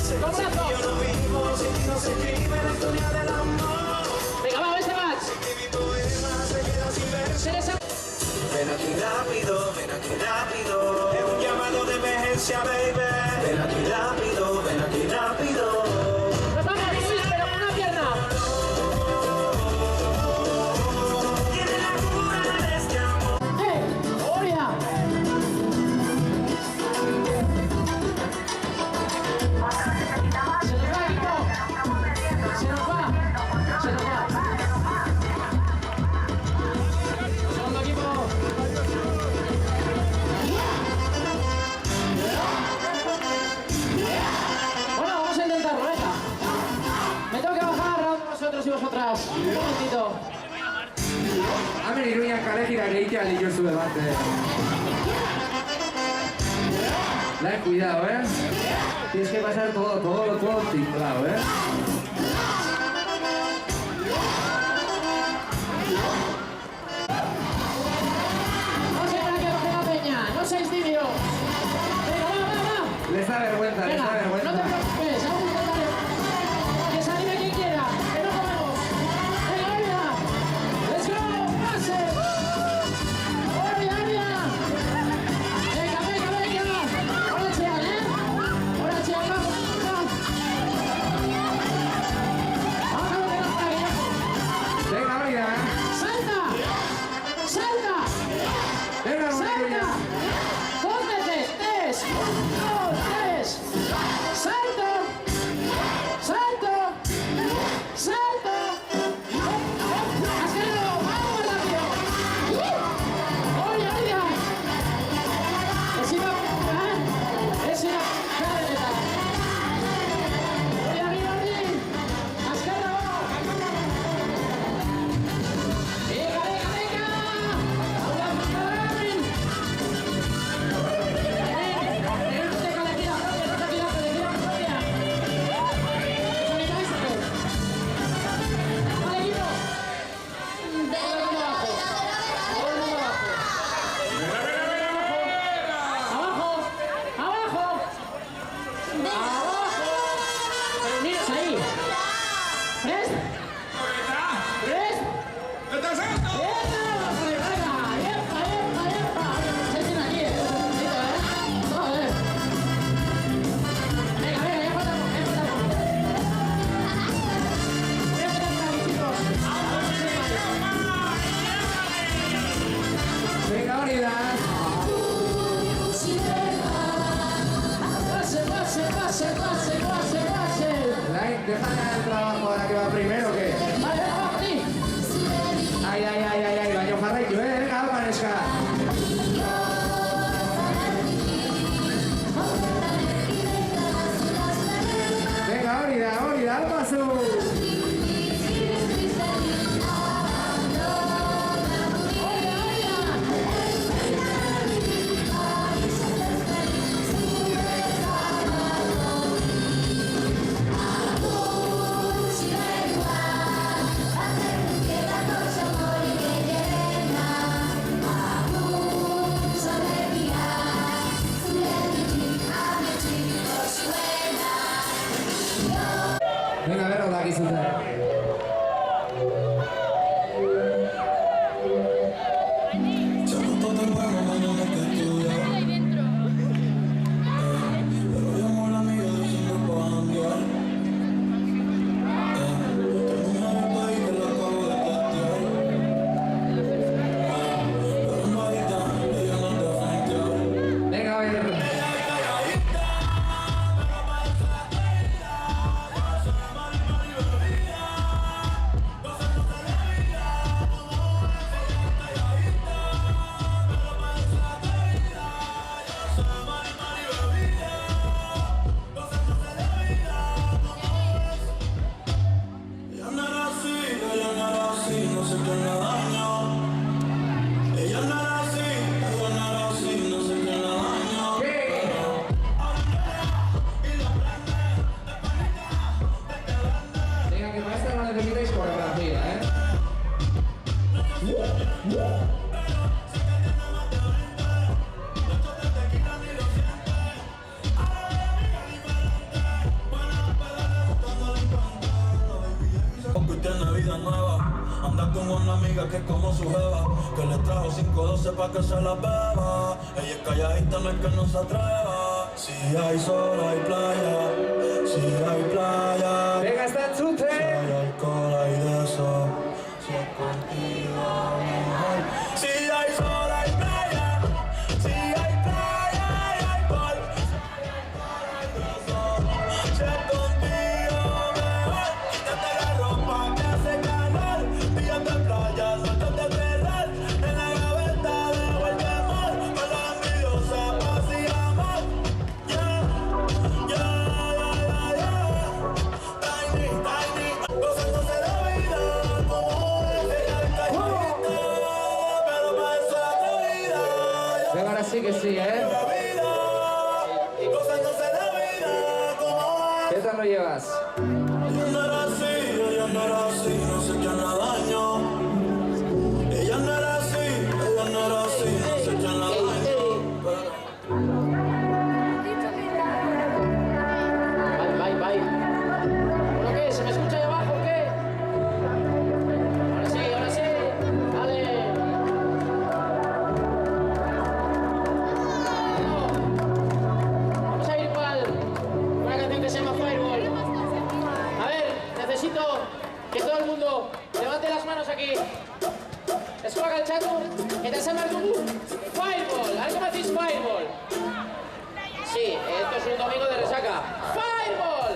Con brazos. Yo no vivo, sin ti no se escribe la historia del amor. Venga, vamos, este match. Mi poema se queda sin verso. Ven aquí rápido, ven aquí rápido. Es un llamado de emergencia, baby. Ven aquí rápido, ven aquí rápido. Nos vamos, Luis, pero con una pierna. Tiene la cura de este amor. ¡Oria! Se nos va, equipo. Se nos va. Se nos va. Segundo equipo. Bueno, vamos a intentarlo, venga. Me tengo que bajar, vosotros y vosotras. Un momentito. Hemen Iruñan kaletik gehiago dituzu debate. Cuidado, Tienes que pasar todo templado, No se para que baje la peña, no seáis tibios. Venga, va. Les da vergüenza, les da vergüenza. No te preocupes, vamos a intentar que se anime quien quiera, que no podemos. Venga, Oria. Let's go, pase. Oria. Venga. Ahora Chean, Ahora Chean, vamos. Vamos a ver por aquí. Venga, Oria. Salta. Venga, Iruña. Dos veces. 3, 1, 2, 3. Salto. Hazlo, vamos rápido. Oria. Es una cadena. Oria. Hazlo. Venga. Venga, Oria. Pase. Deja el trabajo ahora que va primero, ¿qué? Vale, vamos, sí. Ai, baino jarraitu, venga, alma neska. Venga, Oria, alma zu. Venga, a ver, hola, aquí Venga, a ver. anda con una amiga que es como su jeva, que le trajo 512 pa' que se la beba. Ella es calladita, no es que no se atreva. Si hay sol, hay playa. Si hay playa. Venga, está Si chute. hay alcohol, hay de eso. Si es contigo, mujer. Si hay sol, hay playa. Si hay playa, hay alcohol. Si es contigo, mejor. Quítate la ropa que hace calor. Días de playa, suéltate a perder. En la gaveta dejo el temor. Con la envidiosa, paz y amor. Tiny, tiny. Gozándose la vida como es. Ella es calladita, pero pa' eso es atrevida. Venga, ahora sí que sí, ¿eh? La vida, gozándose la vida como es. ¿Qué tal lo llevas? Ella no era así, no sé quién la dañó. Ella no era así, no sé quién la dañó. Bye. ¿Bueno qué? ¿Se me escucha ahí abajo o qué? Ahora sí. Dale. Vamos a ir con una canción que se llama Fireball. A ver, necesito que todo el mundo levante las manos aquí. Escucha el chato, que te llama tu Fireball. ¿Algo me decís Fireball? Sí, esto es un domingo de resaca. Fireball.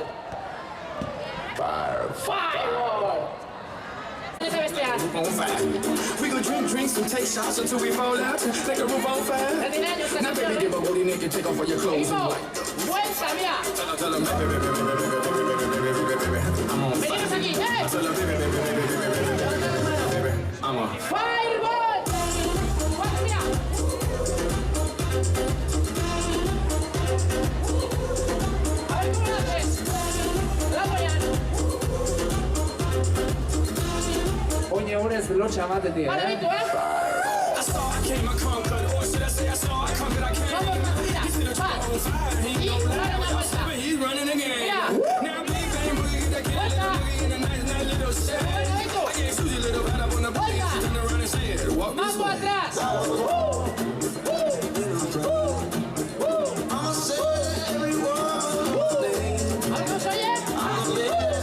Fireball. ¿Qué se vestea? On fire. We gon' drink drinks and take shots until we fall out. Like a roof on fire. 39 años esta Now canción, baby, give a booty nigga, take off all your clothes and Equipo, like. vuelta, mira. Tell him, baby, I'm on fire. Venimos aquí, ¿eh? Tell him, baby, I'm on. Fireball. Vuelta, mira. A ver cómo lo haces. La voy a... Oye, ahora es locha mate, tío, Vale, ¿eh? Vito, ¿eh? I saw, I came, I conquered. Or should I say I saw, I conquered, I came. Vamos, mira. He's Va. on fire. He Y gon' dale una lie. vuelta. But he's running again. Mira. Now big bang boogie, that kid, Vuelta. little boogie in a nice little shade. Vuelta, Vito. I gave Susie a little pat up on the booty. Vuelta. She turned around and said, walk this Mambo way. atrás. ¿Algo se oye?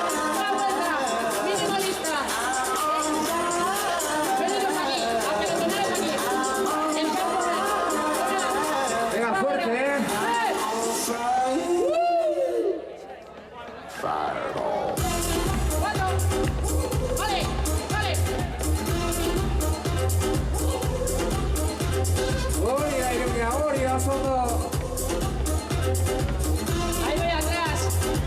Una vuelta. Minimalista. Venidos aquí. A que lo toméis aquí. En campo real. Venga, fuerte, ¿eh? Cuatro. Vale. Oria, Iruña, Oria, a fondo. Ahí voy atrás.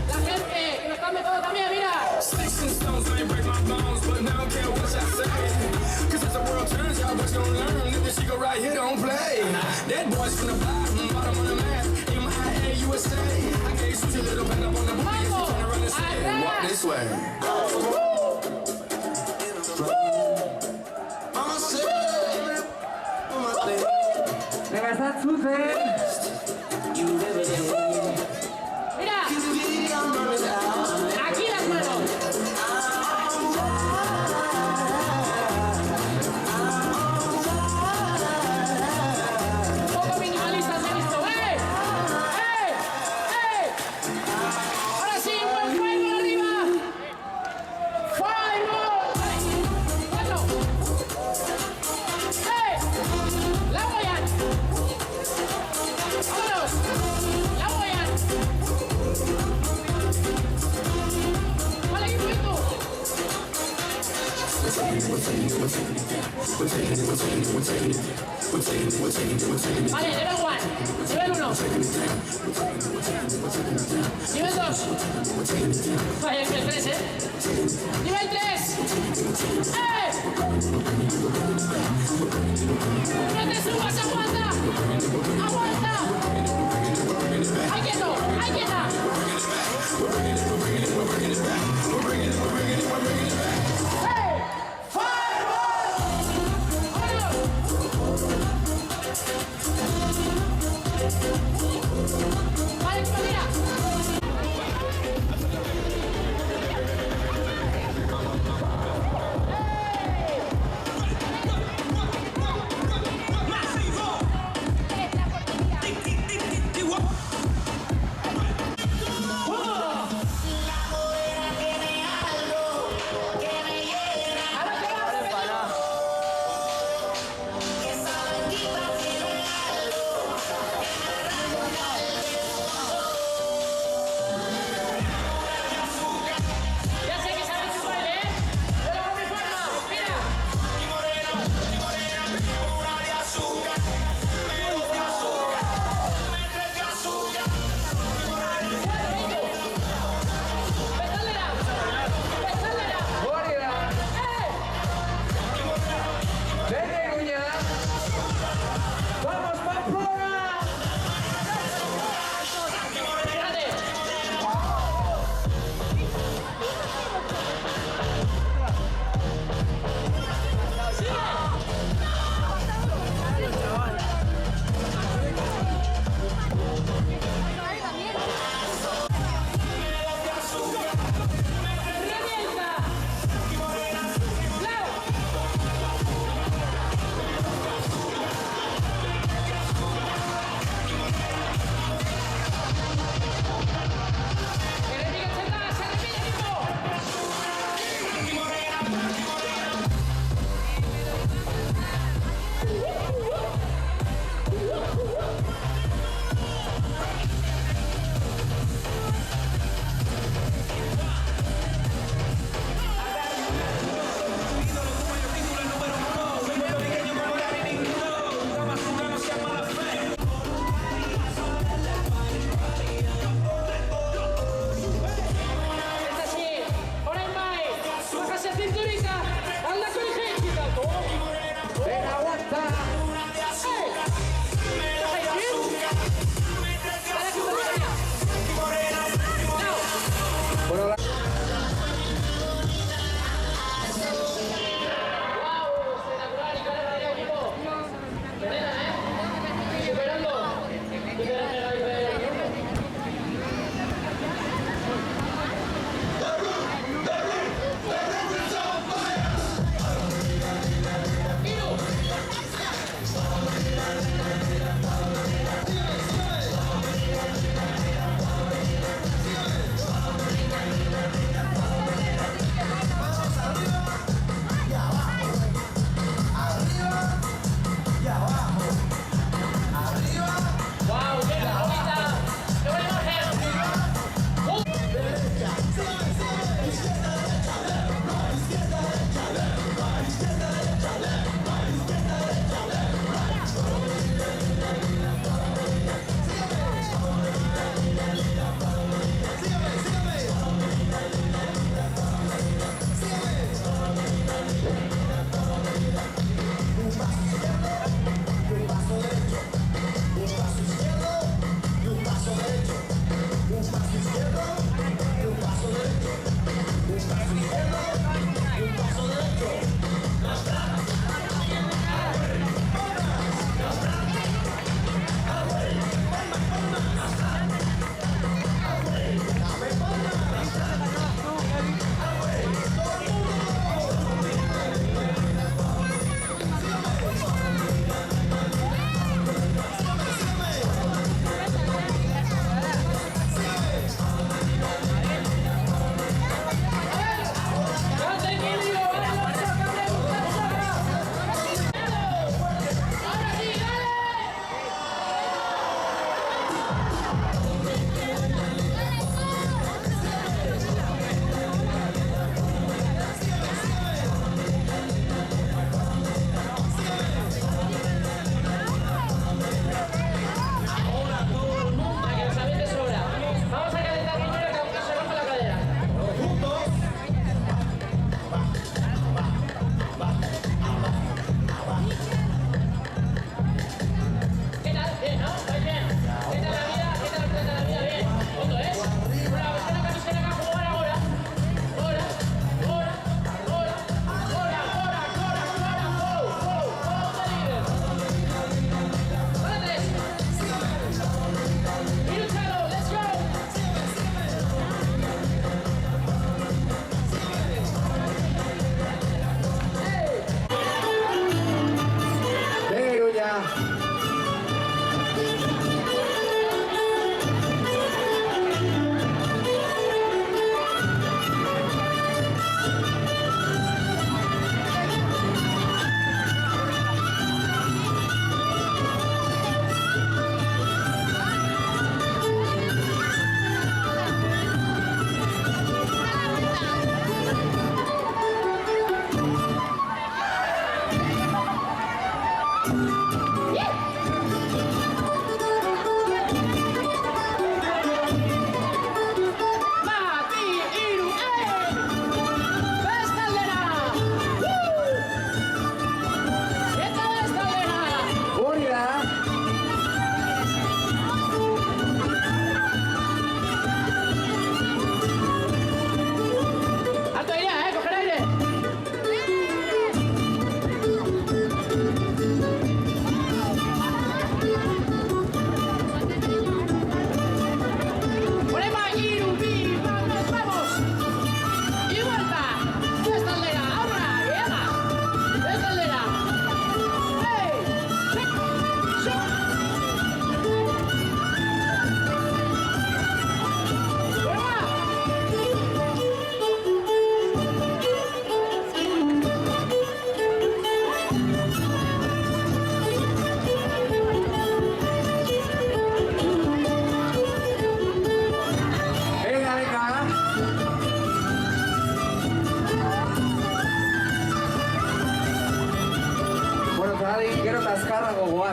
La gente que lo está todo también, mira. Sticks and stones may break my bones, but now I don't care what y'all say. Cause as the world turns, y'all boys gon' learn that this shit go right here don't play. That boy's from the bottom of the map, MIA-USA. I gave Susie a little pat up on the booty, and she turned around and said, walk this way. Venga, está chute. Mira. Aquí las manos. Un poco minimalistas he visto. ¡Eh! Ahora sí, buen Fireball arriba. Fireball. Cuatro. La Boyan. Vámonos. La Boyan. Vale, equipo, equipo. Vale, nivel 1, nivel 1. Nivel 2. Vaya, nivel 3, ¿eh? Nivel 3. No te subas, aguanta. Aguanta. Ahí quieto, ahí quieta. Fireball. ¡Vámonos!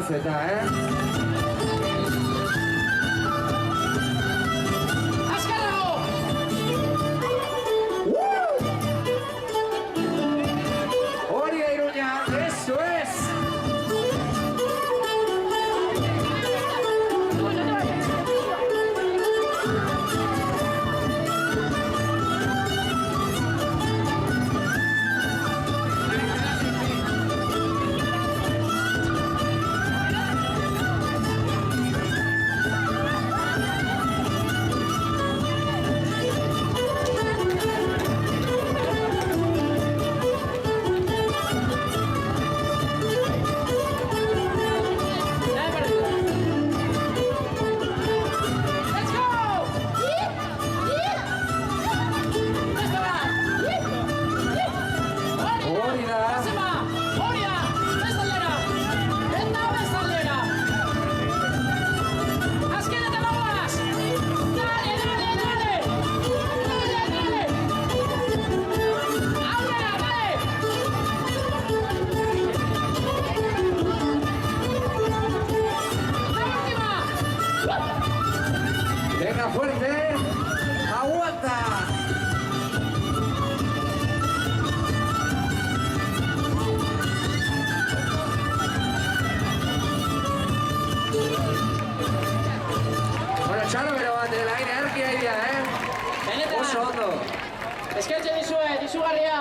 eta, Azkarrago! Hori da Iruña, eso es! Venga, fuerte. Aguanta. Bueno, Charo, pero de la energía ya, Benetan, Oso ondo. eskertzen dizuet, izugarria.